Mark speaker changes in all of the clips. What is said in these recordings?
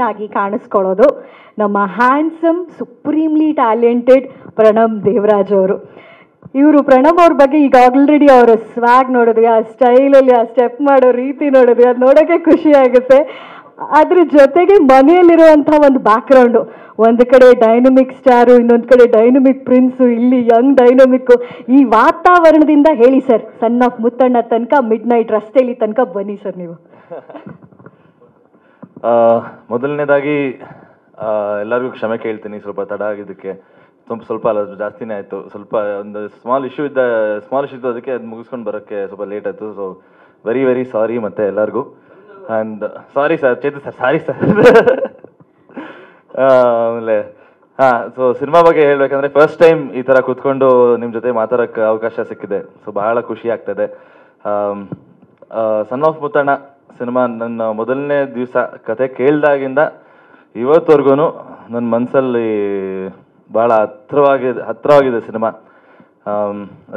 Speaker 1: ಆಗಿ ಕಾಣಿಸ್ಕೊಳ್ಳೋದು ನಮ್ಮ handsome supremely talented Pranam Devaraj ಅವರು. ಇವರು ಪ್ರಣಮ್ ಅವ್ರ ಬಗ್ಗೆ ಈಗ ಆಲ್ರೆಡಿ ಅವರ ಸ್ವ್ಯಾಗ್ ನೋಡಿದ್ವಿ, ಆ ಸ್ಟೈಲಲ್ಲಿ ಆ ಸ್ಟೆಪ್ ಮಾಡೋ ರೀತಿ ನೋಡಿದ್ವಿ, ಅದು ನೋಡೋಕ್ಕೆ ಖುಷಿ ಆಗುತ್ತೆ. ಅದ್ರ ಜೊತೆಗೆ ಮನೆಯಲ್ಲಿರುವಂಥ ಒಂದು ಬ್ಯಾಕ್ಗ್ರೌಂಡು, ಒಂದು ಕಡೆ ಡೈನಮಿಕ್ ಸ್ಟಾರು, ಇನ್ನೊಂದು ಕಡೆ ಡೈನಮಿಕ್ ಪ್ರಿನ್ಸು, ಇಲ್ಲಿ ಯಂಗ್ ಡೈನಮಿಕ್ಕು. ಈ ವಾತಾವರಣದಿಂದ ಹೇಳಿ ಸರ್, ಸನ್ ಆಫ್ ಮುತ್ತಣ್ಣ ತನಕ ಮಿಡ್ ನೈಟ್ ರಸ್ತೆಯಲ್ಲಿ ತನಕ ಬನ್ನಿ ಸರ್ ನೀವು.
Speaker 2: ಮೊದಲನೇದಾಗಿ ಎಲ್ಲರಿಗೂ ಕ್ಷಮೆ ಕೇಳ್ತೀನಿ, ಸ್ವಲ್ಪ ತಡ ಆಗಿದ್ದಕ್ಕೆ. ಸ್ವಲ್ಪ ಅಲ್ಲ, ಜಾಸ್ತಿನೇ ಆಯಿತು. ಸ್ವಲ್ಪ ಒಂದು ಸ್ಮಾಲ್ ಇಶ್ಯೂ ಇತ್ತು, ಅದಕ್ಕೆ ಅದು ಮುಗಿಸ್ಕೊಂಡು ಬರೋಕ್ಕೆ ಸ್ವಲ್ಪ ಲೇಟ್ ಆಯಿತು. ಸೊ ವೆರಿ ಸಾರಿ ಮತ್ತೆ ಎಲ್ಲರಿಗೂ. And sorry sir, Chetu sir, sorry sir. ಆಮೇಲೆ ಸೊ ಸಿನಿಮಾ ಬಗ್ಗೆ ಹೇಳಬೇಕಂದ್ರೆ ಫಸ್ಟ್ ಟೈಮ್ ಈ ಥರ ಕೂತ್ಕೊಂಡು ನಿಮ್ಮ ಜೊತೆ ಮಾತಾಡೋಕ್ಕೆ ಅವಕಾಶ ಸಿಕ್ಕಿದೆ. ಸೊ ಬಹಳ ಖುಷಿ ಆಗ್ತದೆ. ಸನ್ ಆಫ್ ಮುತ್ತಣ್ಣ ಸಿನಿಮಾ ನನ್ನ ಮೊದಲನೇ ದಿವಸ ಕತೆ ಕೇಳಿದಾಗಿಂದ ಇವತ್ತವರೆಗೂ ನನ್ನ ಮನಸ್ಸಲ್ಲಿ ಭಾಳ ಹತ್ತಿರವಾಗಿದೆ ಸಿನಿಮಾ.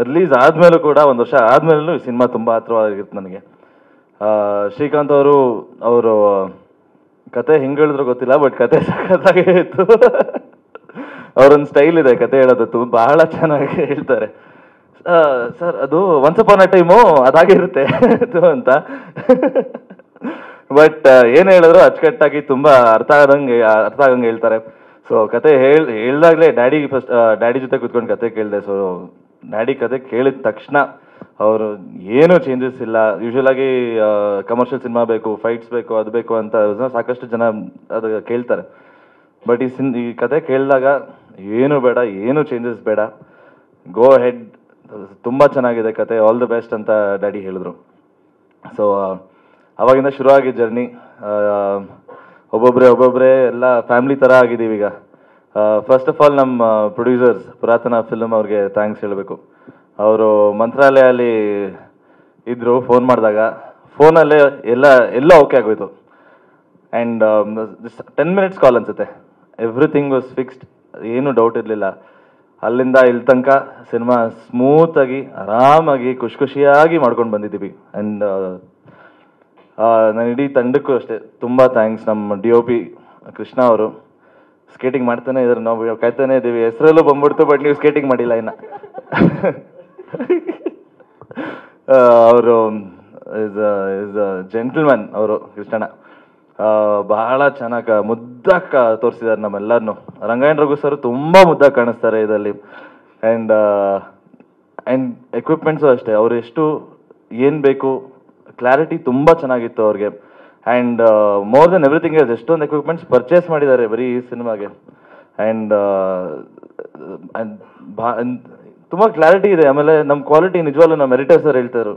Speaker 2: ರಿಲೀಸ್ ಆದಮೇಲೂ ಕೂಡ, ಒಂದು ವರ್ಷ ಆದಮೇಲೂ ಈ ಸಿನಿಮಾ ತುಂಬ ಹತ್ತಿರವಾಗಿರುತ್ತೆ ನನಗೆ. ಶ್ರೀಕಾಂತ್ ಅವರು ಕತೆ ಹೆಂಗೆ ಹೇಳಿದ್ರು ಗೊತ್ತಿಲ್ಲ, ಬಟ್ ಕತೆ ಸಖತ್ತಾಗೇ ಇತ್ತು. ಅವರೊಂದು ಸ್ಟೈಲ್ ಇದೆ ಕತೆ ಹೇಳೋದು, ಬಹಳ ಚೆನ್ನಾಗಿ ಹೇಳ್ತಾರೆ. ಸರ್ ಅದು ಒನ್ಸ್ ಅಪಾನ್ ಅ ಟೈಮು ಅದಾಗಿರುತ್ತೆ ಅಂತ. ಬಟ್ ಏನು ಹೇಳಿದ್ರು ಅಚ್ಚುಕಟ್ಟಾಗಿ ತುಂಬ ಅರ್ಥ ಆಗಂಗೆ ಹೇಳ್ತಾರೆ. ಸೊ ಕತೆ ಹೇಳ್ದಾಗಲೇ ಡ್ಯಾಡಿ ಜೊತೆ ಕೂತ್ಕೊಂಡು ಕತೆ ಕೇಳಿದೆ. ಸೊ ಡ್ಯಾಡಿ ಕತೆ ಕೇಳಿದ ತಕ್ಷಣ ಅವರು ಏನೂ ಚೇಂಜಸ್ ಇಲ್ಲ. ಯೂಶ್ವಲಾಗಿ ಕಮರ್ಷಿಯಲ್ ಸಿನಿಮಾ ಬೇಕು, ಫೈಟ್ಸ್ ಬೇಕು, ಅದು ಬೇಕು ಅಂತ ಸಾಕಷ್ಟು ಜನ ಅದು ಕೇಳ್ತಾರೆ. ಬಟ್ ಈ ಕತೆ ಕೇಳಿದಾಗ ಏನು ಬೇಡ, ಏನು ಚೇಂಜಸ್ ಬೇಡ, ಗೋ ಹೆಡ್, ತುಂಬ ಚೆನ್ನಾಗಿದೆ ಕತೆ, ಆಲ್ ದ ಬೆಸ್ಟ್ ಅಂತ ಡ್ಯಾಡಿ ಹೇಳಿದ್ರು. ಸೊ ಅವಾಗಿಂದ ಶುರುವಾಗಿದ್ದ ಜರ್ನಿ. ಒಬ್ಬೊಬ್ಬರೇ ಎಲ್ಲ ಫ್ಯಾಮಿಲಿ ಥರ ಆಗಿದ್ದೀವಿ ಈಗ. ಫಸ್ಟ್ ಆಫ್ ಆಲ್ ನಮ್ಮ ಪ್ರೊಡ್ಯೂಸರ್ಸ್ ಪುರಾತನ ಫಿಲ್ಮ್ ಅವ್ರಿಗೆ ಥ್ಯಾಂಕ್ಸ್ ಹೇಳಬೇಕು. ಅವರು ಮಂತ್ರಾಲಯಲ್ಲಿ ಇದ್ದರು. ಫೋನ್ ಮಾಡಿದಾಗ ಫೋನಲ್ಲೇ ಎಲ್ಲ ಓಕೆ ಆಗೋಯ್ತು. ಆ್ಯಂಡ್ 10 minutes ಕಾಲ್ ಅನ್ಸುತ್ತೆ, ಎವ್ರಿಥಿಂಗ್ ವಾಸ್ ಫಿಕ್ಸ್ಡ್, ಏನೂ ಡೌಟ್ ಇರಲಿಲ್ಲ. ಅಲ್ಲಿಂದ ಇಲ್ಲಿ ತನಕ ಸಿನಿಮಾ ಸ್ಮೂತಾಗಿ ಆರಾಮಾಗಿ ಖುಷಿಯಾಗಿ ಮಾಡ್ಕೊಂಡು ಬಂದಿದ್ದೀವಿ. ಆ್ಯಂಡ್ ನಾನು ಇಡೀ ತಂಡಕ್ಕೂ ಅಷ್ಟೇ ತುಂಬ ಥ್ಯಾಂಕ್ಸ್. ನಮ್ಮ DOP ಕೃಷ್ಣ ಅವರು ಸ್ಕೇಟಿಂಗ್ ಮಾಡ್ತಾನೆ ಇದ್ದಾರೆ, ನಾವು ಕಾಯ್ತಾನೆ ಇದ್ದೀವಿ. ಹೆಸರಲ್ಲೂ ಬಂದ್ಬಿಡ್ತು, ಬಟ್ ನೀವು ಸ್ಕೇಟಿಂಗ್ ಮಾಡಿಲ್ಲ ಇನ್ನು. ಅವರು ಇಸ್ ಜೆಂಟಲ್ಮ್ಯಾನ್ ಅವರು, ಕೃಷ್ಣಣ್ಣ. ಬಹಳ ಚೆನ್ನಾಗಿ ಮುದ್ದಾಗಿ ತೋರಿಸಿದ್ದಾರೆ ನಮ್ಮೆಲ್ಲರನ್ನು. ರಂಗಾಯಣ ರಘು ಸರ್ ತುಂಬ ಮುದ್ದಾಗಿ ಕಾಣಿಸ್ತಾರೆ ಇದರಲ್ಲಿ. ಆ್ಯಂಡ್ ಎಕ್ವಿಪ್ಮೆಂಟ್ಸು ಅಷ್ಟೇ, ಅವರು ಎಷ್ಟು ಏನು ಬೇಕು ಕ್ಲಾರಿಟಿ ತುಂಬ ಚೆನ್ನಾಗಿತ್ತು ಅವ್ರಿಗೆ. And more than everything else ಎಷ್ಟೊಂದು ಎಕ್ವಿಪ್ಮೆಂಟ್ಸ್ ಪರ್ಚೇಸ್ ಮಾಡಿದ್ದಾರೆ ಬರೀ ಈ ಸಿನಿಮಾಗೆ. ಆ್ಯಂಡ್ ತುಂಬ ಕ್ಲಾರಿಟಿ ಇದೆ. ಆಮೇಲೆ ನಮ್ಮ ಕ್ವಾಲಿಟಿ ನಿಜವಾಗ್ಲೂ ನಮ್ಮ ಎಡಿಟರ್ ಸರ್ ಹೇಳ್ತಾರೆ,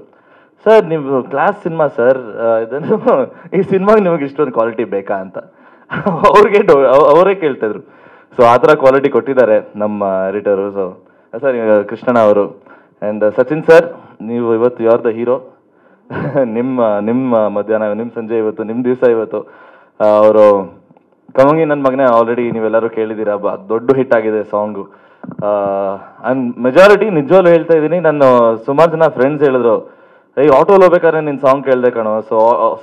Speaker 2: ಸರ್ ನೀವು ಕ್ಲಾಸ್ ಸಿನಿಮಾ ಸರ್, ಇದನ್ನು ಈ ಸಿನಿಮಾಗೆ ನಿಮಗೆ ಇಷ್ಟೊಂದು ಕ್ವಾಲಿಟಿ ಬೇಕಾ ಅಂತ ಅವರೇ ಕೇಳ್ತಾಯಿದ್ರು. ಸೊ ಆ ಥರ ಕ್ವಾಲಿಟಿ ಕೊಟ್ಟಿದ್ದಾರೆ ನಮ್ಮ ಎಡಿಟರು. ಸೊ ಸರ್ ಕೃಷ್ಣಣ್ಣ ಅವರು. ಆ್ಯಂಡ್ ಸಚಿನ್ ಸರ್, ನೀವು ಇವತ್ತು ಯು ಆರ್ ದ ಹೀರೋ. ನಿಮ್ಮ ಮಧ್ಯಾಹ್ನ, ನಿಮ್ಮ ಸಂಜೆ ಇವತ್ತು, ನಿಮ್ಮ ದಿವಸ ಇವತ್ತು. ಅವರು ಕಮಂಗಿ ನನ್ನ ಮಗನೇ ಆಲ್ರೆಡಿ ನೀವೆಲ್ಲರೂ ಕೇಳಿದ್ದೀರಾ, ದೊಡ್ಡ ಹಿಟ್ ಆಗಿದೆ ಸಾಂಗು. ಆ್ಯಂಡ್ ಮೆಜಾರಿಟಿ ನಿಜವಾಗ್ಲೂ ಹೇಳ್ತಾ ಇದ್ದೀನಿ, ನಾನು ಸುಮಾರು ಜನ ಫ್ರೆಂಡ್ಸ್ ಹೇಳಿದ್ರು, ಆಟೋಲ್ಲಿ ಹೋಗ್ಬೇಕಾದ್ರೆ ನಿನ್ನ ಸಾಂಗ್ ಕೇಳಿದೆ ಕಣೋ.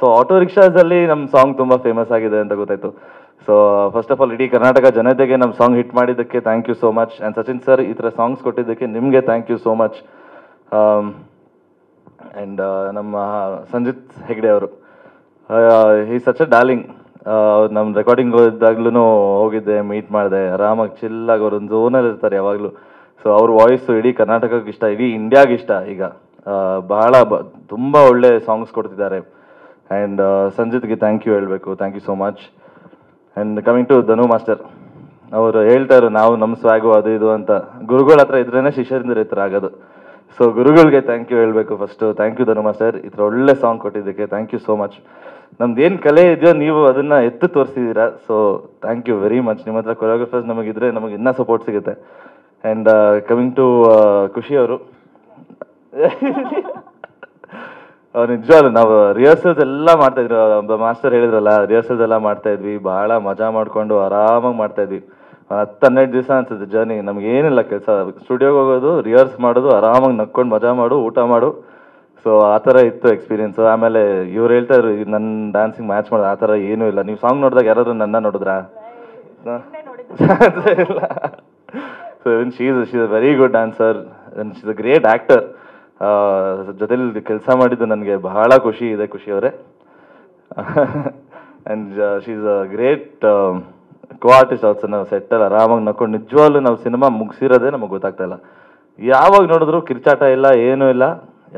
Speaker 2: ಸೊ ಆಟೋ ರಿಕ್ಷಾಸಲ್ಲಿ ನಮ್ಮ ಸಾಂಗ್ ತುಂಬ ಫೇಮಸ್ ಆಗಿದೆ ಅಂತ ಗೊತ್ತಾಯ್ತು. ಸೊ ಫಸ್ಟ್ ಆಫ್ ಆಲ್ ಇಡೀ ಕರ್ನಾಟಕ ಜನತೆಗೆ ನಮ್ಮ ಸಾಂಗ್ ಹಿಟ್ ಮಾಡಿದ್ದಕ್ಕೆ thank you so much. And Sachin sir ಈ ಥರ ಸಾಂಗ್ಸ್ ಕೊಟ್ಟಿದ್ದಕ್ಕೆ ನಿಮಗೆ thank you so much. And ನಮ್ಮ ಸಂಜಿತ್ ಹೆಗ್ಡೆ ಅವರು, ಈ ಸಚ್ ಅ ಡಾರ್ಲಿಂಗ್. ನಮ್ಮ ರೆಕಾರ್ಡಿಂಗ್ ಇದ್ದಾಗ್ಲೂ ಹೋಗಿದ್ದೆ, ಮೀಟ್ ಮಾಡಿದೆ, ಆರಾಮಾಗಿ ಚಿಲ್ಲಾಗಿ ಅವ್ರು ಒಂದು ಝೋನಲ್ಲಿ ಇರ್ತಾರೆ ಯಾವಾಗಲೂ. ಸೊ ಅವ್ರ ವಾಯ್ಸು ಇಡೀ ಕರ್ನಾಟಕಕ್ಕೆ ಇಷ್ಟ, ಇಡೀ ಇಂಡಿಯಾಗೆ ಇಷ್ಟ. ಈಗ ಬಹಳ ತುಂಬ ಒಳ್ಳೆ ಸಾಂಗ್ಸ್ ಕೊಡ್ತಿದ್ದಾರೆ. ಆ್ಯಂಡ್ ಸಂಜಿತ್ಗೆ ಥ್ಯಾಂಕ್ ಯು ಹೇಳಬೇಕು, thank you so much. And coming to Dhanu master, ಅವರು ಹೇಳ್ತಾರೆ ನಾವು ನಮ್ಮ ಸ್ವ್ಯಾಗು ಅದು ಇದು ಅಂತ. ಗುರುಗಳ ಹತ್ರ ಇದ್ರೇ ಶಿಷ್ಯರಿಂದ ಈ ಥರ ಆಗೋದು. ಸೊ ಗುರುಗಳಿಗೆ ಥ್ಯಾಂಕ್ ಯು ಹೇಳಬೇಕು first. Thank you Dhanu master, ಈ ಥರ ಒಳ್ಳೆ ಸಾಂಗ್ ಕೊಟ್ಟಿದ್ದಕ್ಕೆ ಥ್ಯಾಂಕ್ ಯು ಸೋ ಮಚ್. ನಮ್ದು ಏನು ಕಲೆ ಇದೆಯೋ ನೀವು ಅದನ್ನು ಎತ್ತು ತೋರಿಸಿದ್ದೀರಾ. So thank you very much. ನಿಮ್ಮ ಹತ್ರ ಕೊರಿಯೋಗ್ರಫರ್ಸ್ ನಮಗಿದ್ರೆ ನಮಗೆ ಇನ್ನೂ ಸಪೋರ್ಟ್ ಸಿಗುತ್ತೆ. ಆ್ಯಂಡ್ ಕಮಿಂಗ್ ಟು ಖುಷಿ ಅವರು, ನಿಜವಾಗ್ಲು ನಾವು ರಿಹರ್ಸಲ್ಸ್ ಎಲ್ಲ ಮಾಡ್ತಾಯಿದ್ರು. ಮಾಸ್ಟರ್ ಹೇಳಿದ್ರಲ್ಲ, ರಿಹರ್ಸಲ್ಸ್ ಎಲ್ಲ ಮಾಡ್ತಾಯಿದ್ವಿ, ಭಾಳ ಮಜಾ ಮಾಡಿಕೊಂಡು ಆರಾಮಾಗಿ ಮಾಡ್ತಾಯಿದ್ವಿ. 10-12 ದಿವಸ ಅನ್ಸುತ್ತೆ ಜರ್ನಿ. ನಮಗೇನಿಲ್ಲ ಕೆಲಸ, ಸ್ಟುಡಿಯೋಗೆ ಹೋಗೋದು, ರಿಹರ್ಸ್ ಮಾಡೋದು, ಆರಾಮಾಗಿ ನಕ್ಕೊಂಡು ಮಜಾ ಮಾಡು, ಊಟ ಮಾಡು. ಸೊ ಸೊ ಆ ಥರ ಇತ್ತು ಎಕ್ಸ್ಪೀರಿಯನ್ಸು. ಆಮೇಲೆ ಇವ್ರು ಹೇಳ್ತಾರೆ ನನ್ನ ಡ್ಯಾನ್ಸಿಂಗ್ ಮ್ಯಾಚ್ ಮಾಡೋದು ಆ ಥರ ಏನೂ ಇಲ್ಲ. ನೀವು ಸಾಂಗ್ ನೋಡಿದಾಗ ಯಾರಾದ್ರೂ ನನ್ನ ನೋಡಿದ್ರಾ? ಇಲ್ಲ. So she's a very good dancer and she's a great actor. ಜೊತೆಲಿ ಕೆಲಸ ಮಾಡಿದ್ದು ನನಗೆ ಬಹಳ ಖುಷಿ ಇದೆ, ಖುಷಿ ಅವರೇ. And she's a great co artist also. ನಾವು ಸೆಟ್ಟಲ್ಲಿ ಆರಾಮಾಗಿ ನಕ್ಕೊಂಡು ನಿಜವಾಗ್ಲೂ ನಾವು ಸಿನಿಮಾ ಮುಗಿಸಿರೋದೇ ನಮಗೆ ಗೊತ್ತಾಗ್ತಾ ಇಲ್ಲ. ಯಾವಾಗ ನೋಡಿದ್ರು ಕಿರ್ಚಾಟ ಇಲ್ಲ, ಏನೂ ಇಲ್ಲ,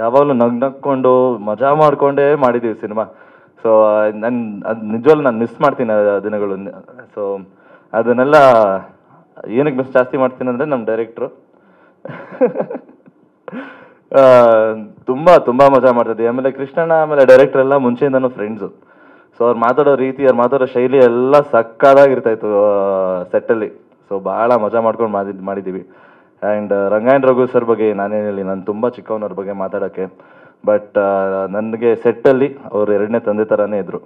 Speaker 2: ಯಾವಾಗಲೂ ನಕ್ಕೊಂಡು ಮಜಾ ಮಾಡಿಕೊಂಡೇ ಮಾಡಿದ್ದೀವಿ ಸಿನಿಮಾ. ಸೊ ಅದು ನಿಜವಾಗ್ಲೂ ನಾನು ಮಿಸ್ ಮಾಡ್ತೀನಿ ಆ ದಿನಗಳು. ಸೊ ಅದನ್ನೆಲ್ಲ ಏನಕ್ಕೆ ಮಿಸ್ ಜಾಸ್ತಿ ಮಾಡ್ತೀನಿ ಅಂದರೆ ನಮ್ಮ ಡೈರೆಕ್ಟ್ರು ತುಂಬ ಮಜಾ ಮಾಡ್ತಿದ್ವಿ. ಆಮೇಲೆ ಕೃಷ್ಣಣ್ಣ ಆಮೇಲೆ ಡೈರೆಕ್ಟರ್ ಎಲ್ಲ ಮುಂಚೆಯಿಂದನೂ ಫ್ರೆಂಡ್ಸು. ಸೊ ಅವ್ರು ಮಾತಾಡೋ ರೀತಿ, ಅವ್ರು ಮಾತಾಡೋ ಶೈಲಿ ಎಲ್ಲ ಸಕ್ಕದಾಗಿರ್ತಾಯಿತ್ತು ಸೆಟ್ಟಲ್ಲಿ. ಸೊ ಭಾಳ ಮಜಾ ಮಾಡ್ಕೊಂಡು ಮಾಡಿದ್ದೀವಿ. ಆ್ಯಂಡ್ ರಂಗಾಯಣ್ ರಘು ಸರ್ ಬಗ್ಗೆ ನಾನೇನು ಹೇಳಿ, ನಾನು ತುಂಬ ಚಿಕ್ಕವನವ್ರ ಬಗ್ಗೆ ಮಾತಾಡೋಕ್ಕೆ. ಬಟ್ ನನಗೆ ಸೆಟ್ಟಲ್ಲಿ ಅವ್ರು ಎರಡನೇ ತಂದೆ ಥರನೇ ಇದ್ದರು.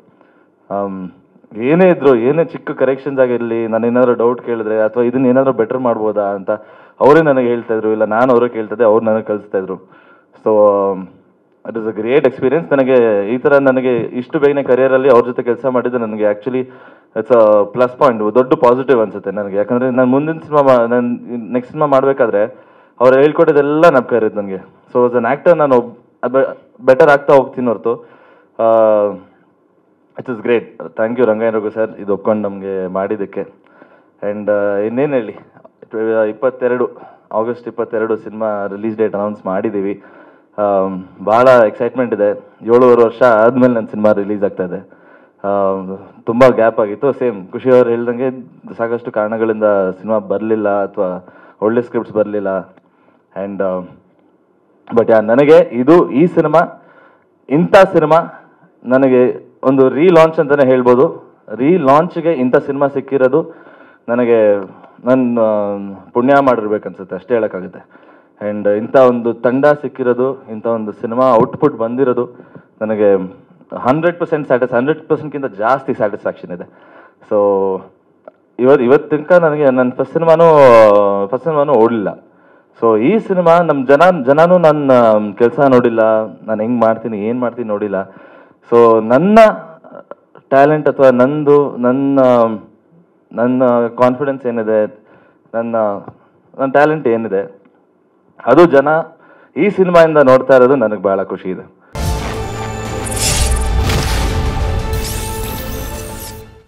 Speaker 2: ಏನೇ ಇದ್ರು, ಏನೇ ಚಿಕ್ಕ ಕರೆಕ್ಷನ್ಸ್ ಆಗಿರಲಿ, ನಾನು ಏನಾದರೂ ಡೌಟ್ ಕೇಳಿದ್ರೆ ಅಥವಾ ಇದನ್ನ ಏನಾದರೂ ಬೆಟರ್ ಮಾಡ್ಬೋದಾ ಅಂತ ಅವರೇ ನನಗೆ ಹೇಳ್ತಾಯಿದ್ರು, ಇಲ್ಲ ನಾನು ಅವ್ರಿಗೆ ಕೇಳ್ತಿದ್ದೆ, ಅವ್ರು ನನಗೆ ಕಲಿಸ್ತಾಯಿದ್ರು. So it is a great experience. ನನಗೆ ಈ ಥರ ನನಗೆ ಇಷ್ಟು ಬೇಗನೆ ಕರಿಯರಲ್ಲಿ ಅವ್ರ ಜೊತೆ ಕೆಲಸ ಮಾಡಿದ್ದು ನನಗೆ actually it's a plus point, ದೊಡ್ಡ ಪಾಸಿಟಿವ್ ಅನಿಸುತ್ತೆ ನನಗೆ. ಯಾಕಂದರೆ ನಾನು ಮುಂದಿನ ಸಿನಿಮಾ, ನಾನು ನೆಕ್ಸ್ಟ್ ಸಿನಿಮಾ ಮಾಡಬೇಕಾದ್ರೆ ಅವ್ರು ಹೇಳ್ಕೊಟ್ಟಿದ್ದೆಲ್ಲ ನಪ್ಕಾರಿದ್ದು ನನಗೆ. ಸೊ ಆಸ್ ಅನ್ ಆ್ಯಕ್ಟರ್ ನಾನು ಬೆಟರ್ ಆಗ್ತಾ ಹೋಗ್ತೀನಿ ಹೊರತು. It is great. Thank you Rangayana Raghu sir ಇದು ಒಪ್ಕೊಂಡು ನಮಗೆ ಮಾಡಿದ್ದಕ್ಕೆ. ಆ್ಯಂಡ್ ಇನ್ನೇನು ಹೇಳಿ, 22 August 22 cinema release date announce ಮಾಡಿದ್ದೀವಿ. ಭಾಳ ಎಕ್ಸೈಟ್ಮೆಂಟ್ ಇದೆ. 7.5 ವರ್ಷ ಆದಮೇಲೆ ನನ್ನ ಸಿನಿಮಾ ರಿಲೀಸ್ ಆಗ್ತಾ ಇದೆ. ತುಂಬ ಗ್ಯಾಪ್ ಆಗಿತ್ತು. ಸೇಮ್ ಖುಷಿಯವ್ರು ಹೇಳ್ದಂಗೆ ಸಾಕಷ್ಟು ಕಾರಣಗಳಿಂದ ಸಿನಿಮಾ ಬರಲಿಲ್ಲ ಅಥವಾ ಒಳ್ಳೆ ಸ್ಕ್ರಿಪ್ಟ್ಸ್ ಬರಲಿಲ್ಲ. ಆ್ಯಂಡ್ ಬಟ್ ನನಗೆ ಈ ಸಿನಿಮಾ ಇಂಥ ಸಿನಿಮಾ ನನಗೆ ಒಂದು ರೀಲಾಂಚ್ ಅಂತಲೇ ಹೇಳ್ಬೋದು. ರೀಲಾಂಚ್ಗೆ ಇಂಥ ಸಿನಿಮಾ ಸಿಕ್ಕಿರೋದು ನನಗೆ ನನ್ನ ಪುಣ್ಯ ಮಾಡಿರ್ಬೇಕನ್ಸುತ್ತೆ, ಅಷ್ಟೇ ಹೇಳೋಕ್ಕಾಗುತ್ತೆ. ಆ್ಯಂಡ್ ಇಂಥ ಒಂದು ತಂಡ ಸಿಕ್ಕಿರೋದು, ಇಂಥ ಒಂದು ಸಿನಿಮಾ ಔಟ್ಪುಟ್ ಬಂದಿರೋದು ನನಗೆ 100% 100%ಕಿಂತ ಜಾಸ್ತಿ ಸ್ಯಾಟಿಸ್ಫ್ಯಾಕ್ಷನ್ ಇದೆ. ಸೊ ಇವತ್ತು ತನಕ ನನಗೆ ನನ್ನ ಫಸ್ಟ್ ಸಿನಿಮಾನೂ ಓಡಲಿಲ್ಲ. ಸೊ ಈ ಸಿನಿಮಾ ನಮ್ಮ ಜನನೂ ನನ್ನ ಕೆಲಸ ನೋಡಿಲ್ಲ, ನಾನು ಹೆಂಗೆ ಮಾಡ್ತೀನಿ ಏನು ಮಾಡ್ತೀನಿ ನೋಡಿಲ್ಲ. ಸೊ ನನ್ನ ಟ್ಯಾಲೆಂಟ್ ಅಥವಾ ನನ್ನ ಕಾನ್ಫಿಡೆನ್ಸ್ ಏನಿದೆ, ನನ್ನ ಟ್ಯಾಲೆಂಟ್ ಏನಿದೆ, ಅದು ಜನ ಈ ಸಿನಿಮಾಯಿಂದ ನೋಡ್ತಾ ಇರೋದು ನನಗೆ ಭಾಳ ಖುಷಿ ಇದೆ.